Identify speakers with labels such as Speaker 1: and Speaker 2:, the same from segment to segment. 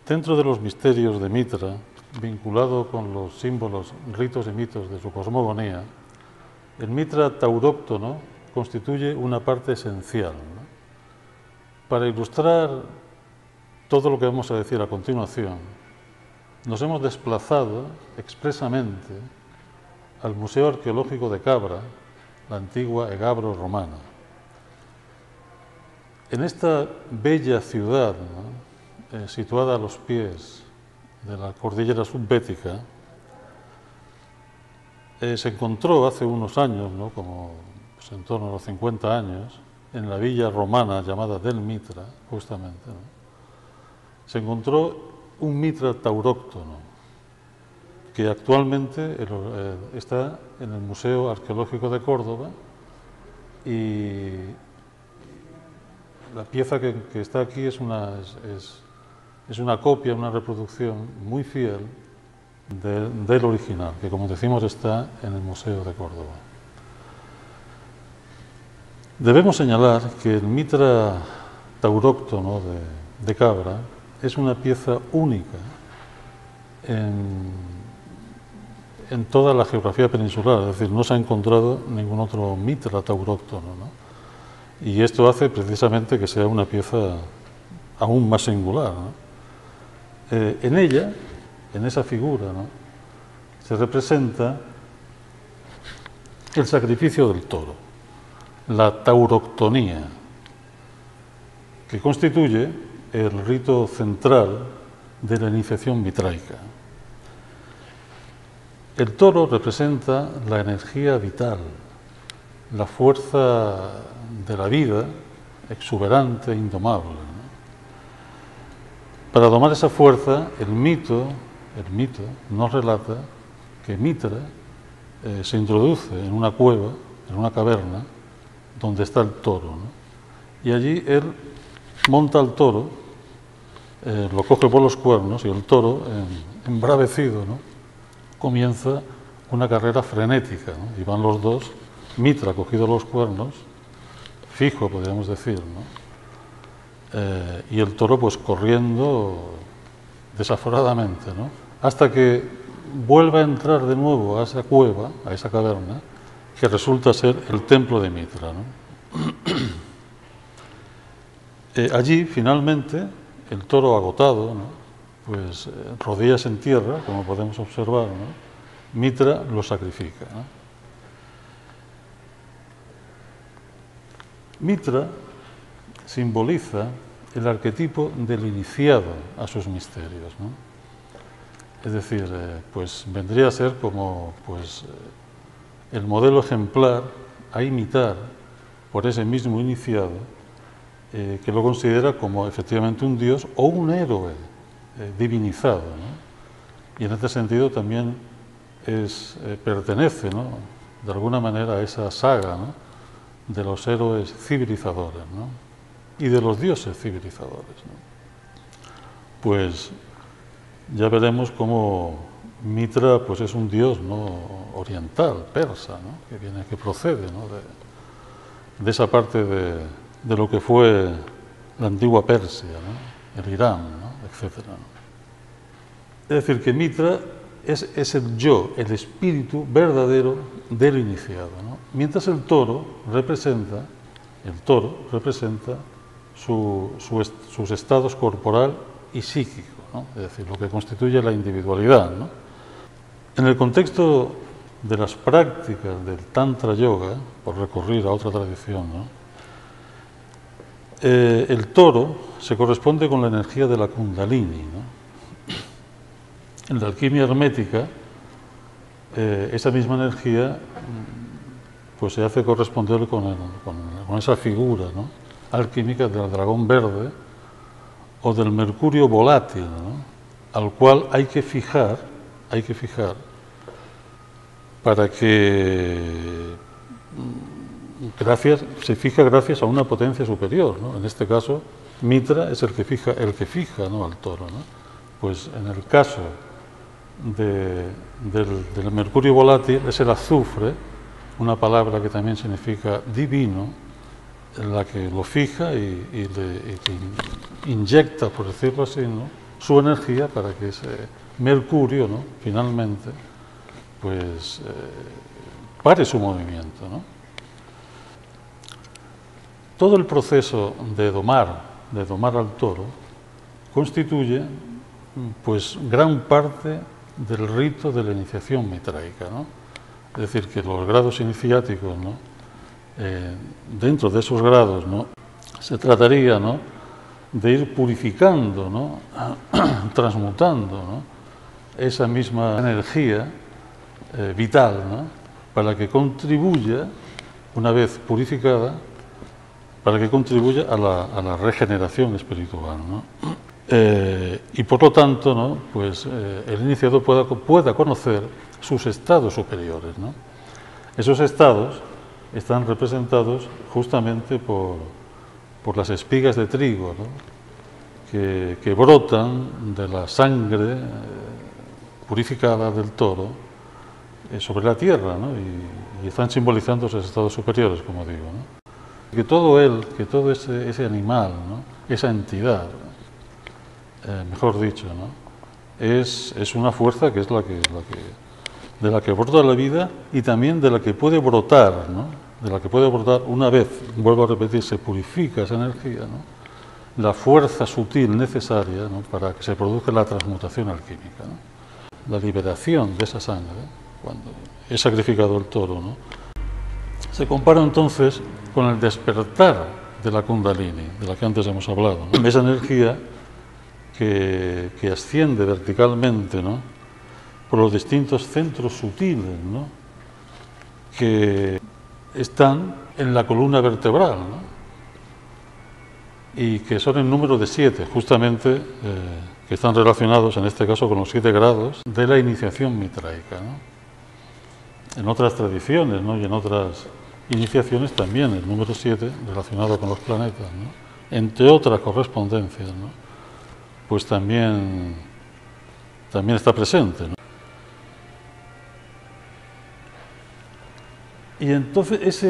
Speaker 1: Dentro de los misterios de Mitra, vinculado con los símbolos, ritos y mitos de su cosmogonía, el Mitra tauróctono constituye una parte esencial, ¿no? Para ilustrar todo lo que vamos a decir a continuación, nos hemos desplazado expresamente al Museo Arqueológico de Cabra, la antigua Egabro romana. En esta bella ciudad, ¿no?, situada a los pies de la cordillera subbética, se encontró hace unos años, ¿no?, como pues, en torno a los 50 años, en la villa romana llamada del Mitra, justamente, ¿no?, se encontró un Mitra tauróctono que actualmente está en el Museo Arqueológico de Córdoba, y la pieza que está aquí es una copia, una reproducción muy fiel del original, que, como decimos, está en el Museo de Córdoba. Debemos señalar que el Mitra tauróctono de Cabra es una pieza única en toda la geografía peninsular, es decir, no se ha encontrado ningún otro Mitra tauróctono, ¿no? Y esto hace precisamente que sea una pieza aún más singular, ¿no? En ella, en esa figura, ¿no?, se representa el sacrificio del toro, la tauroctonía, que constituye el rito central de la iniciación mitraica. El toro representa la energía vital, la fuerza de la vida, exuberante e indomable, ¿no? Para domar esa fuerza, el mito nos relata que Mitra se introduce en una cueva, en una caverna, donde está el toro, ¿no? Y allí él monta al toro, lo coge por los cuernos, y el toro, embravecido, ¿no?, comienza una carrera frenética, ¿no? Y van los dos, Mitra cogido los cuernos, fijo, podríamos decir, ¿no?, y el toro pues corriendo desaforadamente, ¿no?, hasta que vuelve a entrar de nuevo a esa cueva, a esa caverna, que resulta ser el templo de Mitra, ¿no? Allí, finalmente, el toro agotado, ¿no?, pues rodillas en tierra, como podemos observar, ¿no?, Mitra lo sacrifica, ¿no? Mitra simboliza el arquetipo del iniciado a sus misterios, ¿no? Es decir, pues vendría a ser como pues, el modelo ejemplar a imitar por ese mismo iniciado, que lo considera como efectivamente un dios o un héroe divinizado, ¿no? Y en este sentido también pertenece, ¿no?, de alguna manera a esa saga, ¿no?, de los héroes civilizadores, ¿no?, y de los dioses civilizadores, ¿no? Pues ya veremos cómo Mitra pues, es un dios, ¿no?, oriental, persa, ¿no?, que procede, ¿no?, de esa parte de lo que fue la antigua Persia, ¿no?, el Irán, ¿no?, etc., ¿no? Es decir, que Mitra es el yo, el espíritu verdadero del iniciado, ¿no?, mientras el toro representa sus estados corporal y psíquico, ¿no?, es decir, lo que constituye la individualidad, ¿no? En el contexto de las prácticas del Tantra Yoga, por recurrir a otra tradición, ¿no?, el toro se corresponde con la energía de la Kundalini, ¿no? En la alquimia hermética, esa misma energía pues, se hace corresponder con esa figura, ¿no?, alquímica del dragón verde o del mercurio volátil, ¿no?, al cual hay que fijar para que se fija gracias a una potencia superior, ¿no? En este caso, Mitra es el que fija, ¿no?, al toro, ¿no? Pues en el caso del mercurio volátil es el azufre, una palabra que también significa divino, la que lo fija y le inyecta, por decirlo así, ¿no?, su energía para que ese Mercurio, ¿no?, finalmente, pues pare su movimiento, ¿no? Todo el proceso de domar al toro constituye, pues, gran parte del rito de la iniciación mitraica, ¿no? Es decir, que los grados iniciáticos, ¿no?, dentro de esos grados, ¿no?, se trataría, ¿no?, de ir purificando, ¿no?, transmutando, ¿no?, esa misma energía vital, ¿no?, para que contribuya, una vez purificada, para que contribuya a la regeneración espiritual, ¿no? Y por lo tanto, ¿no?, pues, el iniciado pueda conocer sus estados superiores, ¿no? Esos estados están representados justamente por las espigas de trigo, ¿no?, que brotan de la sangre purificada del toro sobre la tierra, ¿no?, y están simbolizando esos estados superiores, como digo, ¿no? Que todo ese animal, ¿no?, esa entidad, mejor dicho, ¿no?, es una fuerza que es de la que brota la vida y también de la que puede brotar, ¿no?, de la que puede brotar una vez, vuelvo a repetir, se purifica esa energía, ¿no?, la fuerza sutil necesaria, ¿no?, para que se produzca la transmutación alquímica, ¿no?, la liberación de esa sangre, cuando es sacrificado el toro, ¿no?, se compara entonces con el despertar de la Kundalini, de la que antes hemos hablado, ¿no?, esa energía que asciende verticalmente, ¿no?, por los distintos centros sutiles, ¿no?, que están en la columna vertebral, ¿no?, y que son en número de 7, justamente, que están relacionados en este caso con los 7 grados de la iniciación mitraica, ¿no? En otras tradiciones, ¿no?, y en otras iniciaciones también el número 7 relacionado con los planetas, ¿no?, entre otras correspondencias, ¿no?, pues también está presente, ¿no? Y entonces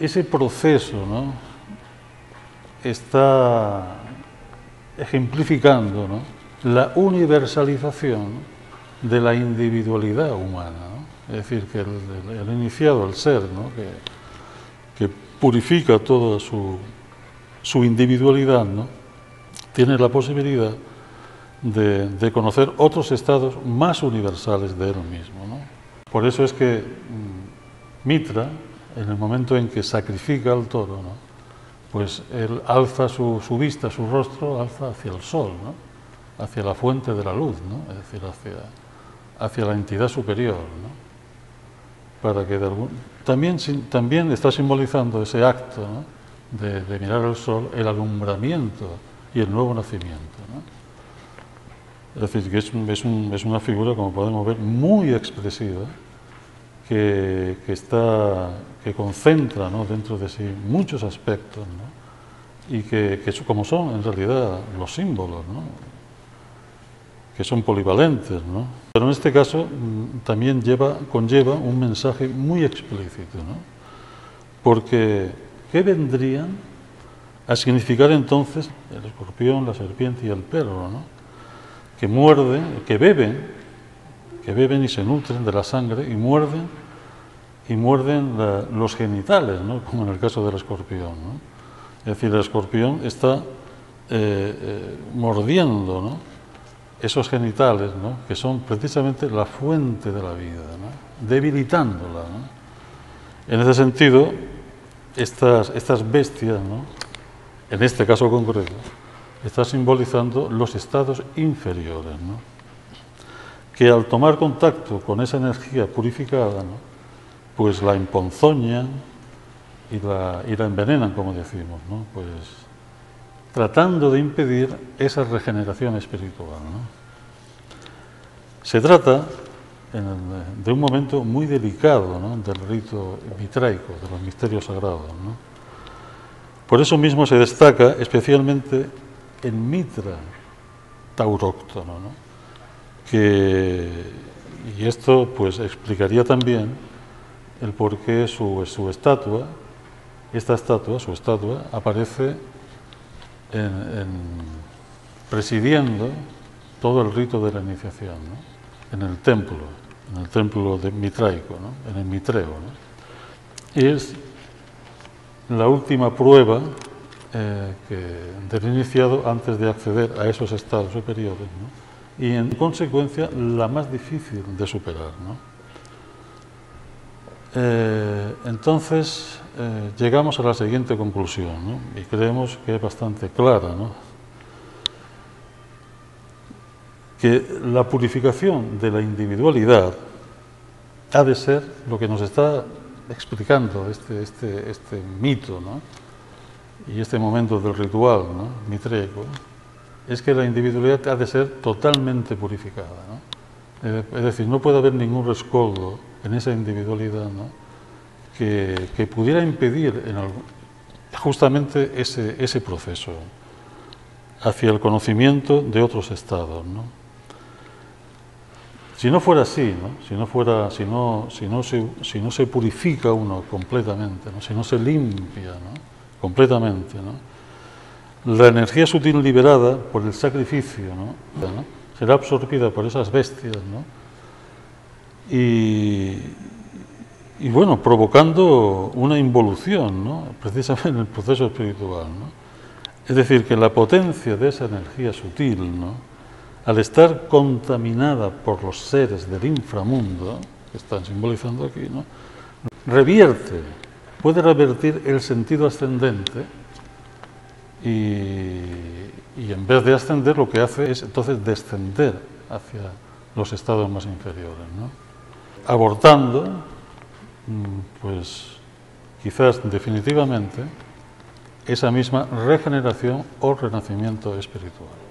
Speaker 1: ese proceso, ¿no?, está ejemplificando, ¿no?, la universalización de la individualidad humana, ¿no? Es decir, que el iniciado, el ser, ¿no?, que purifica toda su individualidad, ¿no?, tiene la posibilidad de conocer otros estados más universales de él mismo, ¿no? Por eso es que Mitra, en el momento en que sacrifica al toro, ¿no?, pues él alza su vista, su rostro, alza hacia el sol, ¿no?, hacia la fuente de la luz, ¿no?, es decir, hacia la entidad superior, ¿no?, para que también está simbolizando ese acto, ¿no?, de mirar al sol, el alumbramiento y el nuevo nacimiento, ¿no? Es decir, que es una figura, como podemos ver, muy expresiva, que concentra, ¿no?, dentro de sí muchos aspectos, ¿no?, y que como son en realidad los símbolos, ¿no?, que son polivalentes, ¿no? Pero en este caso también conlleva un mensaje muy explícito, ¿no?, porque ¿qué vendrían a significar entonces el escorpión, la serpiente y el perro, ¿no?, que muerden, que beben y se nutren de la sangre y muerden los genitales, ¿no?, como en el caso del escorpión, ¿no? Es decir, el escorpión está mordiendo, ¿no?, esos genitales, ¿no?, que son precisamente la fuente de la vida, ¿no?, debilitándola, ¿no? En ese sentido, estas bestias, ¿no?, en este caso concreto, está simbolizando los estados inferiores, ¿no?, que al tomar contacto con esa energía purificada, ¿no?, pues la emponzoñan y la envenenan, como decimos, ¿no?, pues tratando de impedir esa regeneración espiritual, ¿no? Se trata de un momento muy delicado, ¿no?, del rito mitraico, de los misterios sagrados, ¿no? Por eso mismo se destaca especialmente el Mitra tauróctono, ¿no?, y esto pues explicaría también el por qué su estatua aparece presidiendo todo el rito de la iniciación, ¿no? En el templo mitraico, ¿no? En el mitreo, ¿no? Y es la última prueba del iniciado antes de acceder a esos estados superiores, ¿no? Y en consecuencia la más difícil de superar, ¿no? Entonces llegamos a la siguiente conclusión, ¿no? Y creemos que es bastante clara, ¿no? Que la purificación de la individualidad ha de ser lo que nos está explicando este mito, ¿no? Y este momento del ritual, ¿no? Mitreico, es que la individualidad ha de ser totalmente purificada, ¿no? Es decir, no puede haber ningún rescoldo en esa individualidad, ¿no? que pudiera impedir justamente ese proceso hacia el conocimiento de otros estados, ¿no? Si no fuera así, ¿no? Si no se purifica uno completamente, ¿no? Si no se limpia, ¿no? Completamente, ¿no? La energía sutil liberada por el sacrificio, ¿no? Será absorbida por esas bestias, ¿no? Y bueno, provocando una involución, ¿no? Precisamente en el proceso espiritual, ¿no? Es decir, que la potencia de esa energía sutil, ¿no? Al estar contaminada por los seres del inframundo, que están simbolizando aquí, ¿no? Puede revertir el sentido ascendente y en vez de ascender lo que hace es entonces descender hacia los estados más inferiores, ¿no? Abortando, pues quizás definitivamente, esa misma regeneración o renacimiento espiritual.